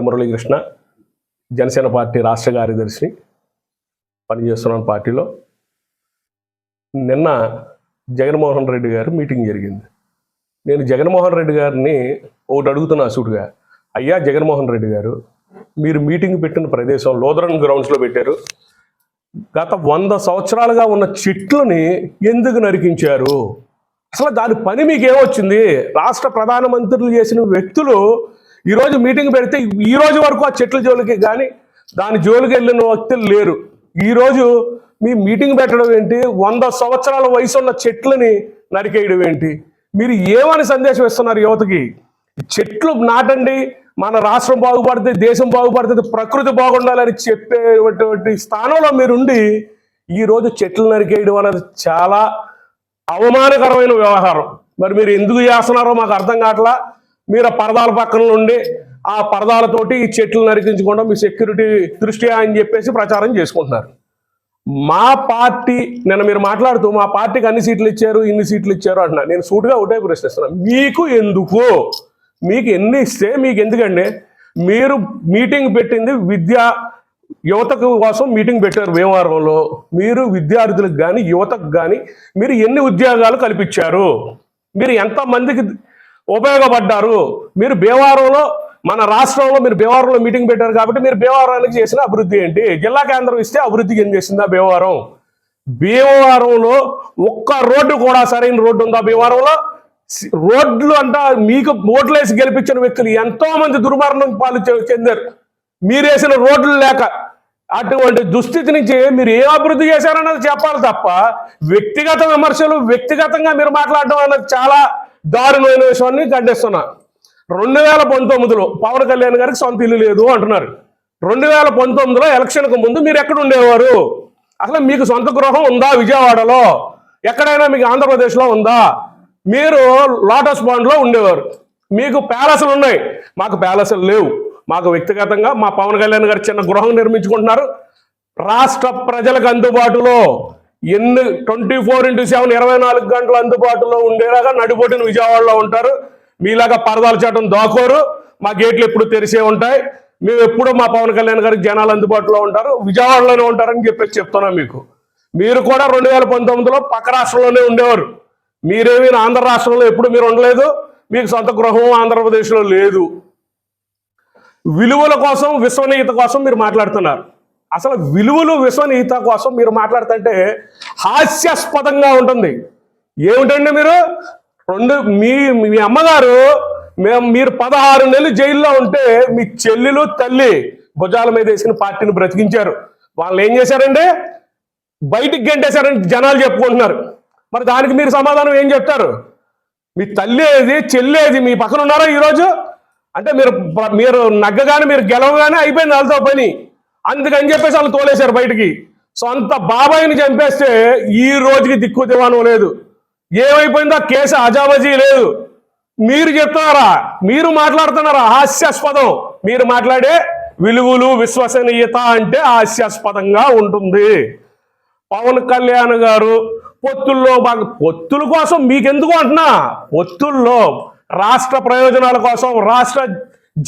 Muralikrishna Janasena party రాష్ట్ర కార్యదర్శి పనిచేస్తున్నాను పార్టీలో. నిన్న జగన్మోహన్ రెడ్డి గారు మీటింగ్ జరిగింది. నేను జగన్మోహన్ రెడ్డి గారిని ఒకటి అడుగుతున్నా సూటుగా, అయ్యా జగన్మోహన్ రెడ్డి గారు, మీరు మీటింగ్ పెట్టిన ప్రదేశం లోదరన్ గ్రౌండ్స్లో పెట్టారు. గత 100 సంవత్సరాలుగా ఉన్న చెట్లని ఎందుకు నరికించారు? అసలు దాని పని మీకు ఏమొచ్చింది? రాష్ట్ర ప్రధానమంత్రులు చేసిన వ్యక్తులు ఈరోజు మీటింగ్ పెడితే ఈ రోజు వరకు ఆ చెట్ల జోలికి కానీ దాని జోలికి వెళ్ళిన వ్యక్తులు లేరు. ఈరోజు మీ మీటింగ్ పెట్టడం ఏంటి? 100 సంవత్సరాల వయసు ఉన్న చెట్లని నరికేయడం ఏంటి? మీరు ఏమని సందేశం ఇస్తున్నారు యువతకి? చెట్లు నాటండి, మన రాష్ట్రం బాగుపడుతుంది, దేశం బాగుపడుతుంది, ప్రకృతి బాగుండాలని చెప్పేటువంటి స్థానంలో మీరుండి ఈరోజు చెట్లు నరికేయడం అనేది చాలా అవమానకరమైన వ్యవహారం. మరి మీరు ఎందుకు చేస్తున్నారో మాకు అర్థం కావట్లా. మీరు ఆ పరదాల పక్కన ఉండి ఆ పరదాలతోటి ఈ చెట్లు నరికించకుండా మీ సెక్యూరిటీ దృష్ట్యా అని చెప్పేసి ప్రచారం చేసుకుంటున్నారు. మా పార్టీ నిన్న మీరు మాట్లాడుతూ మా పార్టీకి అన్ని సీట్లు ఇచ్చారు, ఇన్ని సీట్లు ఇచ్చారు అంటున్నా. నేను సూటుగా ఒకటే ప్రశ్నిస్తున్నాను, మీకు ఎందుకు? మీకు ఎన్ని ఇస్తే మీకు ఎందుకండి? మీరు మీటింగ్ పెట్టింది యువతకు కోసం మీటింగ్ పెట్టారు భీమవరంలో. మీరు విద్యార్థులకు కానీ యువతకు కానీ మీరు ఎన్ని ఉద్యోగాలు కల్పించారు? మీరు ఎంతమందికి ఉపయోగపడ్డారు? మీరు భీమవరంలో, మన రాష్ట్రంలో మీరు భీమవరంలో మీటింగ్ పెట్టారు కాబట్టి మీరు భీమవరానికి చేసిన అభివృద్ధి ఏంటి? జిల్లా కేంద్రం ఇస్తే అభివృద్ధికి ఏం చేసిందా భీమవరం? భీమవరంలో ఒక్క రోడ్డు కూడా సరైన రోడ్డు ఉందా భీమవరంలో? రోడ్లు అంట మీకు ఓట్లేసి గెలిపించిన వ్యక్తులు ఎంతో మంది దుర్మరణం పాలు చెందారు మీరేసిన రోడ్లు లేక. అటువంటి దుస్థితి నుంచి మీరు ఏ అభివృద్ధి చేశారన్నది చెప్పాలి తప్ప వ్యక్తిగత విమర్శలు, వ్యక్తిగతంగా మీరు మాట్లాడడం అన్నది చాలా దారుణమైన విషయాన్ని ఖండిస్తున్నా. 2019లో పవన్ కళ్యాణ్ గారికి సొంత ఇల్లు లేదు అంటున్నారు. 2019లో ఎలక్షన్కు ముందు మీరు ఎక్కడ ఉండేవారు? అసలు మీకు సొంత గృహం ఉందా విజయవాడలో? ఎక్కడైనా మీకు ఆంధ్రప్రదేశ్లో ఉందా? మీరు లోటస్ పాండ్లో ఉండేవారు. మీకు ప్యాలెస్లు ఉన్నాయి, మాకు ప్యాలెస్లు లేవు. మాకు వ్యక్తిగతంగా మా పవన్ కళ్యాణ్ గారు చిన్న గృహం నిర్మించుకుంటున్నారు. రాష్ట్ర ప్రజలకు అందుబాటులో 24x7 24 గంటలు అందుబాటులో ఉండేలాగా నడిబొట్టిన విజయవాడలో ఉంటారు. మీలాగా పరదాల చట్టం దాకోరు. మా గేట్లు ఎప్పుడు తెరిసే ఉంటాయి. మేము ఎప్పుడూ మా పవన్ కళ్యాణ్ గారికి జనాలు అందుబాటులో ఉంటారు, విజయవాడలోనే ఉంటారని చెప్పేసి చెప్తున్నాం మీకు. మీరు కూడా 2019లో పక్క రాష్ట్రంలోనే ఉండేవారు. మీరేమీ ఆంధ్ర రాష్ట్రంలో ఎప్పుడు మీరు ఉండలేదు. మీకు సొంత గృహం ఆంధ్రప్రదేశ్లో లేదు. విలువల కోసం, విశ్వనీయత కోసం మీరు మాట్లాడుతున్నారు. అసలు విలువలు, విశ్వనీయత కోసం మీరు మాట్లాడుతుంటే హాస్యాస్పదంగా ఉంటుంది. ఏమిటండి మీరు మీ అమ్మగారు మీరు 16 నెలలు జైల్లో ఉంటే మీ చెల్లెలు తల్లి భుజాల మీద వేసిన పార్టీని బ్రతికించారు. వాళ్ళు ఏం చేశారండి? బయటికి గంటేశారని జనాలు చెప్పుకుంటున్నారు. మరి దానికి మీరు సమాధానం ఏం చెప్తారు? మీ తల్లి ఏది, చెల్లేది మీ పక్కన ఉన్నారా ఈరోజు? అంటే మీరు నగ్గగానే, మీరు గెలవగానే అయిపోయింది వాళ్ళతో పని. అందుకని చెప్పేసి వాళ్ళు తోలేశారు బయటికి. సొంత బాబాయిని చంపేస్తే ఈ రోజుకి దిక్కు దివానం లేదు. ఏమైపోయిందో కేసు అజాబజీ లేదు. మీరు చెప్తున్నారా? మీరు మాట్లాడుతున్నారా? హాస్యాస్పదం. మీరు మాట్లాడే విలువలు, విశ్వసనీయత అంటే హాస్యాస్పదంగా ఉంటుంది. పవన్ కళ్యాణ్ గారు పొత్తుల కోసం మీకెందుకు అంటున్నా, పొత్తుల్లో రాష్ట్ర ప్రయోజనాల కోసం, రాష్ట్ర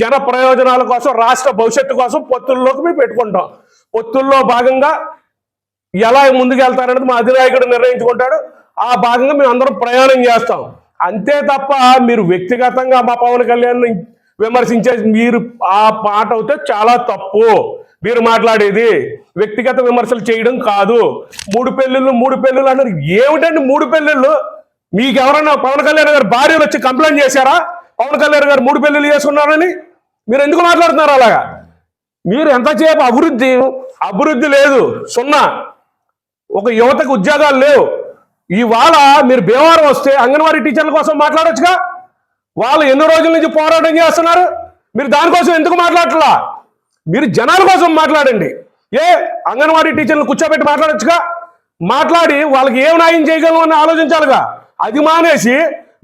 జన ప్రయోజనాల కోసం, రాష్ట్ర భవిష్యత్తు కోసం పొత్తుల్లోకి మేము పెట్టుకుంటాం. పొత్తుల్లో భాగంగా ఎలా ముందుకు వెళ్తారనేది మా అధినాయకుడు నిర్ణయించుకుంటాడు. ఆ భాగంగా మేము అందరం ప్రయాణం చేస్తాం. అంతే తప్ప మీరు వ్యక్తిగతంగా మా పవన్ కళ్యాణ్ విమర్శించే మీరు ఆ మాట అయితే చాలా తప్పు. మీరు మాట్లాడేది వ్యక్తిగత విమర్శలు చేయడం కాదు. 3 పెళ్ళిళ్ళు అన్నారు. ఏమిటండి 3 పెళ్ళిళ్ళు? మీకు ఎవరైనా పవన్ కళ్యాణ్ గారు భార్యలు వచ్చి కంప్లైంట్ చేశారా పవన్ కళ్యాణ్ గారు 3 పెళ్ళిళ్ళు చేసుకున్నారని? మీరు ఎందుకు మాట్లాడుతున్నారు అలాగా? మీరు ఎంతసేపు అభివృద్ధి లేదు, సున్నా. ఒక యువతకు ఉద్యోగాలు లేవు. ఇవాళ మీరు భీమవరం వస్తే అంగన్వాడీ టీచర్ల కోసం మాట్లాడొచ్చుగా. వాళ్ళు ఎన్నో రోజుల నుంచి పోరాటం చేస్తున్నారు. మీరు దానికోసం ఎందుకు మాట్లాడట్లా? మీరు జనాల కోసం మాట్లాడండి. అంగన్వాడీ టీచర్లను కూర్చోబెట్టి మాట్లాడొచ్చుగా. మాట్లాడి వాళ్ళకి ఏం న్యాయం చేయగలం అని ఆలోచించాలిగా. అది మానేసి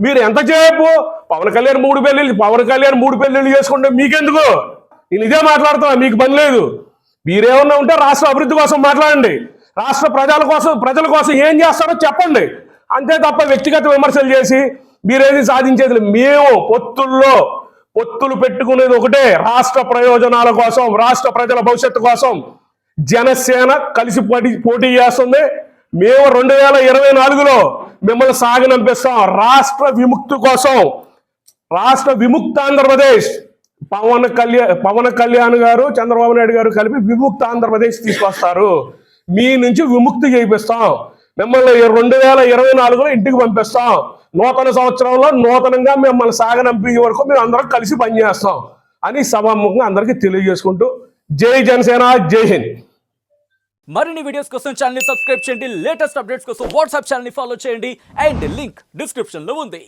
మీరు ఎంతసేపు పవన్ కళ్యాణ్ 3 పెళ్ళిళ్ళు చేసుకుంటే మీకెందుకు? నేను ఇదే మాట్లాడుతున్నా, మీకు పని లేదు. మీరేమన్నా ఉంటే రాష్ట్ర అభివృద్ధి కోసం మాట్లాడండి. రాష్ట్ర ప్రజల కోసం ఏం చేస్తారో చెప్పండి. అంతే తప్ప వ్యక్తిగత విమర్శలు చేసి మీరేది సాధించేది. మేము పొత్తులు పెట్టుకునేది ఒకటే, రాష్ట్ర ప్రయోజనాల కోసం, రాష్ట్ర ప్రజల భవిష్యత్తు కోసం. జనసేన కలిసి పోటీ చేస్తుంది. మేము 2024లో మిమ్మల్ని సాగనంపిస్తాం రాష్ట్ర విముక్తి కోసం. రాష్ట్ర విముక్త ఆంధ్రప్రదేశ్. పవన్ కళ్యాణ్ గారు, చంద్రబాబు నాయుడు గారు కలిపి విముక్త ఆంధ్రప్రదేశ్ తీసుకొస్తారు. మీ నుంచి విముక్తి చేయిస్తాం. మిమ్మల్ని 2024లో ఇంటికి పంపిస్తాం. నూతన సంవత్సరంలో నూతనంగా మిమ్మల్ని సాగనంపే వరకు మేము అందరం కలిసి పనిచేస్తాం అని సభాముఖంగా అందరికీ తెలియజేసుకుంటూ జై జనసేన, జై హింద్. మరిన్ని వీడియోస్ కోసం ఛానల్ ని సబ్స్క్రైబ్ చేయండి. లేటెస్ట్ అప్డేట్స్ కోసం వాట్సాప్ ఛానల్ ని ఫాలో చేయండి. అండ్ లింక్ డిస్క్రిప్షన్ లో ఉంది.